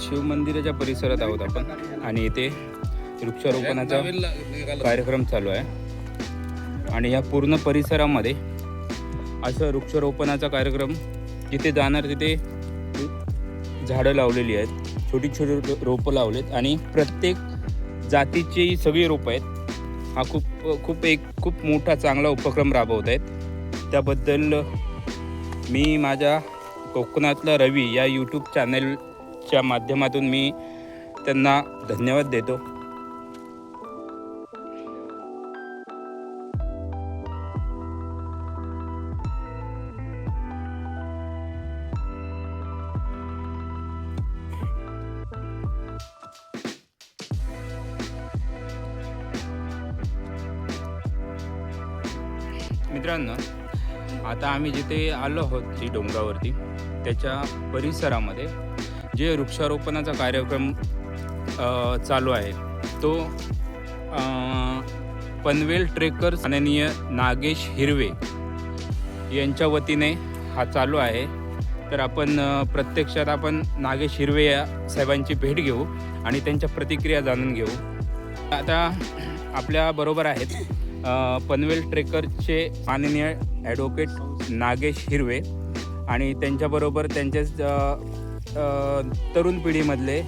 शिवमंदिराच्या परिसरात आहोत आपण आणि इथे वृक्षारोपणाचा कार्यक्रम चालू आहे आणि या पूर्ण परिसरामध्ये असं वृक्षारोपणाचा कार्यक्रम जिथे जाणार तिथे झाडं लावलेली आहेत, छोटी छोटी रोपं लावलेत आणि प्रत्येक जातीची सगळी रोपं आहेत. हा खूप मोठा चांगला उपक्रम राबवत आहेत. त्याबद्दल मी माझ्या कोकणातला रवी या यूट्यूब चॅनलच्या माध्यमातून मी त्यांना धन्यवाद देतो. मित्रांनो, आता आम्ही जिथे आलो आहोत जी डोंगरावरती त्याच्या परिसरामध्ये जे वृक्षारोपणाचा कार्यक्रम चालू आहे तो पनवेल ट्रेकर्स माननीय नागेश हिरवे यांच्या वतीने हा चालू आहे. तर आपण प्रत्यक्षात आपण नागेश हिरवे या साहेबांची भेट घेऊ आणि त्यांच्या प्रतिक्रिया जाणून घेऊ. आता आपल्याबरोबर आहेत पनवेल ट्रेकरचे माननीय ॲडव्होकेट नागेश हिरवे आणि त्यांच्याबरोबर त्यांच्याच तरुण पिढीमधले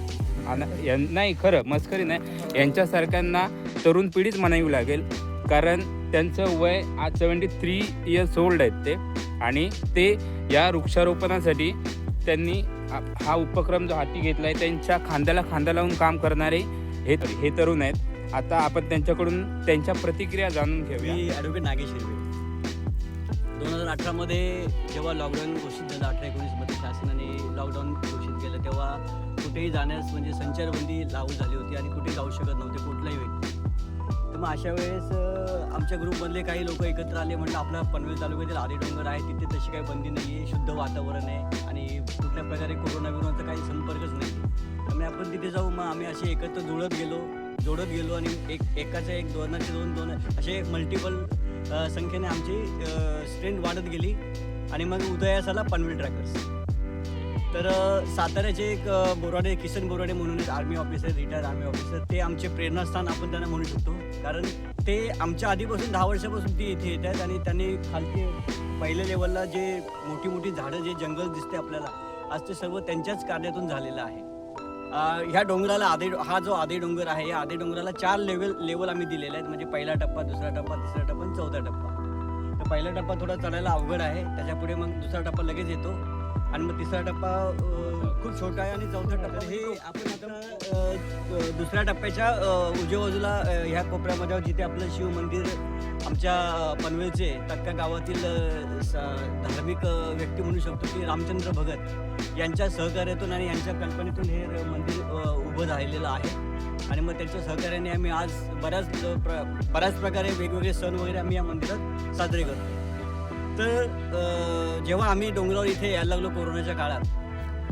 नाही, खरं मस्करी नाही, यांच्यासारख्यांना तरुण पिढीच म्हणावी लागेल, कारण त्यांचं वय आज 73 इयर्स ओल्ड आहेत ते आणि ते या वृक्षारोपणासाठी त्यांनी हा उपक्रम जो हाती घेतला आहे त्यांच्या खांद्याला खांदा लावून काम करणारे हे तरुण आहेत. आता आपण त्यांच्याकडून त्यांच्या प्रतिक्रिया जाणून घेऊया. मी ॲडव्होकेट नागेश हिरवे. 2018मध्ये जेव्हा लॉकडाऊन घोषित झालं, 18-19मध्ये शासनाने लॉकडाऊन घोषित केलं, तेव्हा कुठेही जाण्यास म्हणजे संचारबंदी लागू झाली होती आणि कुठे जाऊ शकत नव्हते कुठलाही व्यक्ती. तर मग अशा वेळेस आमच्या ग्रुपमधले काही लोक एकत्र आले. म्हटलं आपला पनवेल तालुक्यातील आदी डोंगर आहे, तिथे तशी काही बंदी नाही आहे, शुद्ध वातावरण आहे आणि कुठल्या प्रकारे कोरोना विरोधाचा काही संपर्कच नाही. त्यामुळे आपण तिथे जाऊ. मग आम्ही असे एकत्र जोडत गेलो आणि एकाच्या एक दोनाचे दोन असे मल्टिपल संख्येने आमची स्ट्रेंथ वाढत गेली आणि मग उदयास आला पनवेल ट्रॅकर्स. तर साताऱ्याचे एक बोराडे, किसन बोराडे म्हणून army officer, retired army officer, ते आमचे प्रेरणास्थान आपण त्यांना म्हणू शकतो, कारण ते आमच्या आधीपासून 10 वर्षापासून ते इथे येत आहेत आणि त्यांनी खालचे पहिल्या लेवलला जे मोठी झाडं, जे जंगल दिसते आपल्याला आज, ते सर्व त्यांच्याच कार्यातून झालेलं आहे. ह्या डोंगराला हा जो आदी डोंगर आहे, या आदी डोंगराला 4 लेवल आम्ही दिलेले आहेत, म्हणजे पहिला टप्पा, दुसरा टप्पा, तिसरा टप्पा आणि 4था टप्पा. तर पहिला टप्पा थोडा चढायला अवघड आहे, त्याच्यापुढे मग दुसरा टप्पा लगेच येतो आणि मग तिसरा टप्पा खूप छोटा आहे आणि 4था टप्पा हे आपण आता दुसऱ्या टप्प्याच्या उजव्या बाजूला ह्या कोपऱ्यामध्ये जिथे आपलं शिव मंदिर, आमच्या पनवेलचे तक्का गावातील धार्मिक व्यक्ती म्हणू शकतो की रामचंद्र भगत यांच्या सहकार्यातून आणि यांच्या कल्पनेतून हे मंदिर उभं राहिलेलं आहे. आणि मग त्यांच्या सहकार्याने आम्ही आज बऱ्याच प्रकारे वेगवेगळे सण वगैरे आम्ही या मंदिरात साजरे करतो. तर जेव्हा आम्ही डोंगरावर इथे यायला लागलो कोरोनाच्या काळात,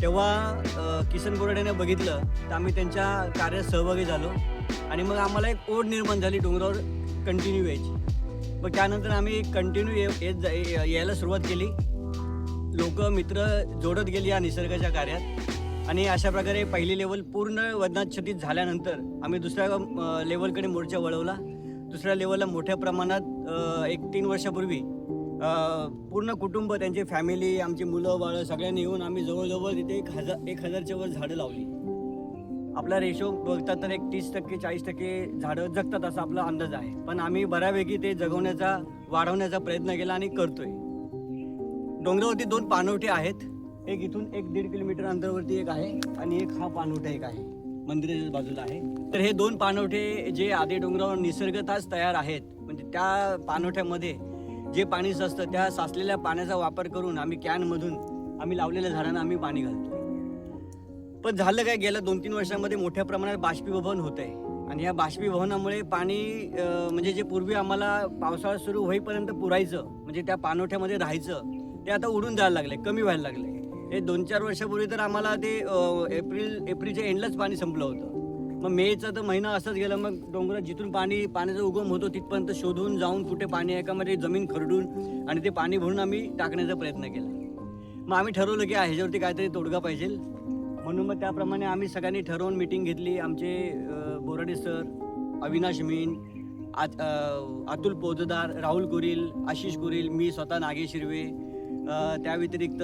तेव्हा किसन बोराडेने बघितलं तर आम्ही त्यांच्या कार्यात सहभागी झालो आणि मग आम्हाला एक ओढ निर्माण झाली डोंगरावर कंटिन्यू यायची. मग त्यानंतर आम्ही कंटिन्यू यायला सुरुवात केली. लोक मित्र जोडत गेली या निसर्गाच्या कार्यात आणि अशा प्रकारे पहिली लेवल पूर्ण वदनाच्छादित झाल्यानंतर आम्ही दुसऱ्या लेवलकडे मोर्चा वळवला. दुसऱ्या लेवलला मोठ्या प्रमाणात एक 3 वर्षापूर्वी पूर्ण कुटुंब, त्यांची फॅमिली, आमची मुलं बाळं सगळ्यांनी येऊन आम्ही जवळजवळ तिथे 1000च्या वर झाडं लावली. आपला रेशो बघतात तर एक 30%-40% झाडं जगतात असा आपला अंदाज आहे, पण आम्ही बऱ्यापैकी ते वाढवण्याचा प्रयत्न केला आणि करतोय. डोंगरावरती 2 पाणवठे आहेत, एक इथून 1-1.5 किलोमीटर अंतरावरती एक आहे आणि एक हा पाणवठा एक आहे, मंदिराच्या बाजूला आहे. तर हे 2 पाणवठे जे आदी डोंगरावर निसर्गतःच तयार आहेत, म्हणजे त्या पाणवठ्यामध्ये जे पाणी साचतं त्या साचलेल्या पाण्याचा वापर करून आम्ही कॅनमधून आम्ही लावलेल्या झाडांना आम्ही पाणी घालतो. पण झालं काय, गेल्या 2-3 वर्षांमध्ये मोठ्या प्रमाणात बाष्पीभवन होत आहे आणि या बाष्पीभवनामुळे पाणी म्हणजे जे पूर्वी आम्हाला पावसाळा सुरू होईपर्यंत पुरायचं, म्हणजे त्या पाणवठ्यामध्ये राहायचं, ते आता उडून जायला लागले, कमी व्हायला लागले. हे 2-4 वर्षापूर्वी तर आम्हाला ते एप्रिलच्या एंडलाच पाणी संपलं होतं. मग मेचा तर महिना असंच गेला. मग डोंगरात जिथून पाण्याचा उगम होतो तिथपर्यंत शोधून जाऊन कुठे पाणी आहे का, मध्ये जमीन खरडून आणि ते पाणी भरून आम्ही टाकण्याचा प्रयत्न केला. मग आम्ही ठरवलं की ह्याच्यावरती काहीतरी तोडगा पाहिजे. म्हणून मग त्याप्रमाणे आम्ही सगळ्यांनी ठरवून मिटिंग घेतली. आमचे बोराडे सर, अविनाश मीन, अतुल पोजदार, राहुल कुरील, आशिष कुरील, मी स्वतः नागेश हिरवे, त्या व्यतिरिक्त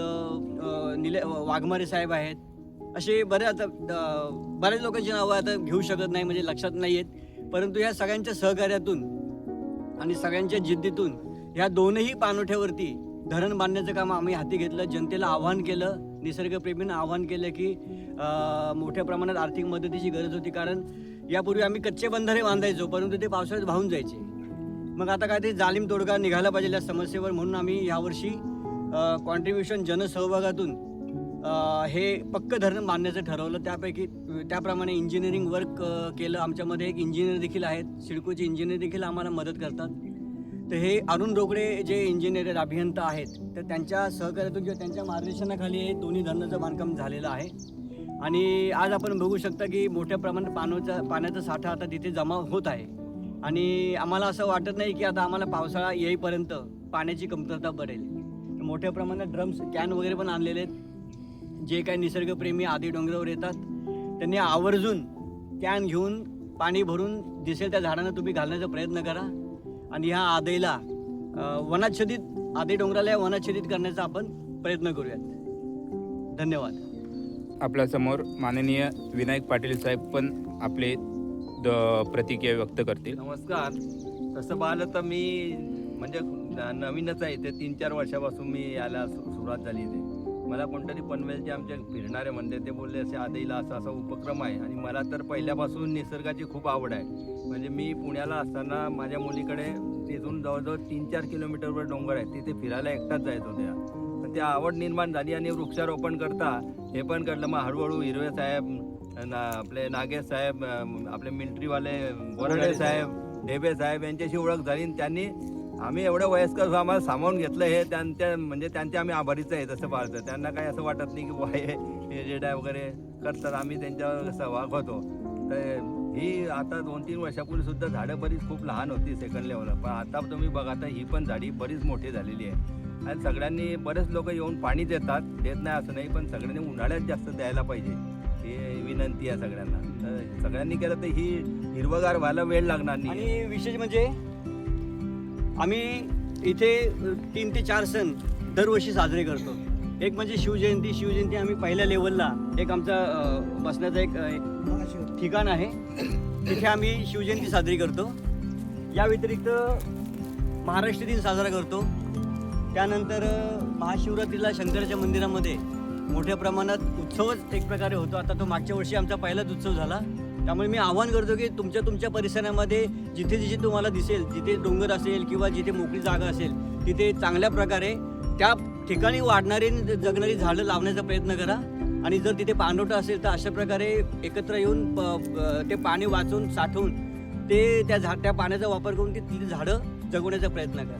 वाघमारे साहेब आहेत. असे बऱ्याच लोकांची नावं आता घेऊ शकत नाही, म्हणजे लक्षात नाही आहेत. परंतु ह्या सगळ्यांच्या सहकार्यातून आणि सगळ्यांच्या जिद्दीतून ह्या दोनही पाणवठ्यावरती धरण बांधण्याचं काम आम्ही हाती घेतलं. जनतेला आव्हान केलं, निसर्गप्रेमींना आव्हान केलं की मोठ्या प्रमाणात आर्थिक मदतीची गरज होती. कारण यापूर्वी आम्ही कच्चे बंधारे बांधायचो, परंतु ते पावसाळ्यात वाहून जायचे. मग आता काय ते जालीम तोडगा निघाला पाहिजे या समस्येवर, म्हणून आम्ही यावर्षी कॉन्ट्रीब्युशन जनसहभागातून हे पक्क धरण बांधण्याचं ठरवलं. त्याप्रमाणे इंजिनिअरिंग वर्क केलं. आमच्यामध्ये एक इंजिनियर देखील आहेत, सिडकोचे इंजिनियर देखील आम्हाला मदत करतात. तर हे अरुण रोकडे जे इंजिनियर अभियंता आहेत, तर त्यांच्या सहकार्यातून किंवा त्यांच्या मार्गदर्शनाखाली हे दोन्ही धरणाचं बांधकाम झालेलं आहे. आणि आज आपण बघू शकता की मोठ्या प्रमाणात पाण्याचा साठा आता तिथे जमा होत आहे. आणि आम्हाला असं वाटत नाही की आता आम्हाला पावसाळा येईपर्यंत पाण्याची कमतरता पडेल. मोठ्या प्रमाणात ड्रम्स, कॅन वगैरे पण आणलेले आहेत. जे काही निसर्गप्रेमी आदी डोंगरावर येतात त्यांनी आवर्जून कॅन घेऊन पाणी भरून दिसेल त्या झाडांना तुम्ही घालण्याचा प्रयत्न करा. आणि ह्या आदैला आदी डोंगराला वनाच्छेदित करण्याचा आपण प्रयत्न करूयात. धन्यवाद. आपल्यासमोर माननीय विनायक पाटील साहेब पण आपले प्रतिक्रिया व्यक्त करतील. नमस्कार. तसं पाहिलं तर मी म्हणजे नवीनच आहे, ते 3-4 वर्षापासून मी याला सुरुवात झाली इथे. मला कोणतरी पनवेलचे आमचे फिरणारे म्हणते, ते बोलले असे आदैला असा उपक्रम आहे. आणि मला तर पहिल्यापासून निसर्गाची खूप आवड आहे. म्हणजे मी पुण्याला असताना माझ्या मुलीकडे तिथून जवळजवळ 3-4 किलोमीटरवर डोंगर आहे, तिथे फिरायला एकटाच जायचो. पण ती आवड निर्माण झाली आणि वृक्षारोपण करता हे पण कळलं. मग हळूहळू हिरवे साहेब, आपले नागेश साहेब, आपले मिलिटरीवाले बोराडे साहेब, ढेबे साहेब यांच्याशी ओळख झाली. त्यांनी आम्ही एवढं वयस्कर आम्हाला सामावून घेतलं. हे त्यांचे आम्ही आभारीच आहे. तसं पाहतं त्यांना काही असं वाटत नाही की हे जेडा वगैरे करतात, आम्ही त्यांच्यावर सहभाग होतो. तर ही आता 2-3 वर्षापूर्वी सुद्धा झाडं बरीच खूप लहान होती सेकंड लेवलला, पण आता तुम्ही बघा तर ही पण झाडी बरीच मोठी झालेली आहे. आणि सगळ्यांनी बरेच लोक येऊन पाणी देतात, देत नाही असं नाही, पण सगळ्यांनी उन्हाळ्यात जास्त द्यायला पाहिजे ही विनंती आहे सगळ्यांना. तर सगळ्यांनी केलं तर ही हिरवगार व्हायला वेळ लागणार नाही. आणि विशेष म्हणजे आम्ही इथे 3 ते 4 सण दरवर्षी साजरे करतो. एक म्हणजे शिवजयंती आम्ही पहिल्या लेवलला एक आमचा बसण्याचं एक ठिकाण आहे, तिथे आम्ही शिवजयंती साजरी करतो. या व्यतिरिक्त महाराष्ट्र दिन साजरा करतो. त्यानंतर महाशिवरात्रीला शंकराच्या मंदिरामध्ये मोठ्या प्रमाणात उत्सवच एक प्रकारे होतो. आता तो मागच्या वर्षी आमचा पहिलाच उत्सव झाला. त्यामुळे मी आवाहन करतो की तुमच्या परिसरामध्ये जिथे तुम्हाला दिसेल, जिथे डोंगर असेल किंवा जिथे मोकळी जागा असेल, तिथे चांगल्या प्रकारे त्या ठिकाणी वाढणारी जगणारी झाडं लावण्याचा प्रयत्न करा. आणि जर तिथे पाणवठा असेल तर अशा प्रकारे एकत्र येऊन ते पाणी वाचून साठवून त्या पाण्याचा वापर करून तिथे झाडं जगवण्याचा प्रयत्न करा.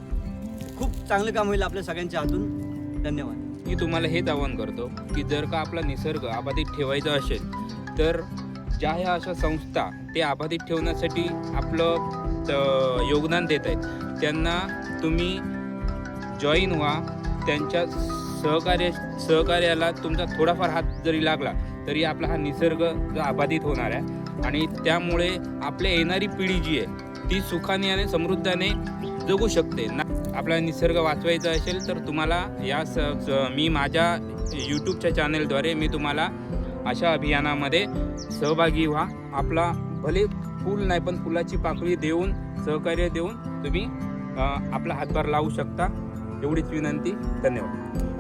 खूप चांगलं काम होईल आपल्या सगळ्यांच्या हातून. धन्यवाद. मी तुम्हाला हेच आवाहन करतो की जर का आपला निसर्ग अबाधित ठेवायचा असेल तर ज्या ह्या अशा संस्था ते अबाधित ठेवण्यासाठी आपलं योगदान देत आहेत, त्यांना तुम्ही जॉईन व्हा. त्यांच्या सहकार्याला तुमचा थोडाफार हात जरी लागला तरी आपला हा निसर्ग अबाधित होणार आहे. आणि त्यामुळे आपल्या येणारी पिढी जी आहे ती सुखाने आणि समृद्धाने जगू शकते ना. आपला निसर्ग वाचवायचा असेल तर तुम्हाला मी माझ्या यूट्यूबच्या चॅनलद्वारे मी तुम्हाला अशा अभियानामध्ये सहभागी व्हा. आपला भले फूल नाही पण फुलाची पाकळी देऊन, सहकार्य देऊन तुम्ही आपला हातभार लावू शकता. एवढीच विनंती. धन्यवाद.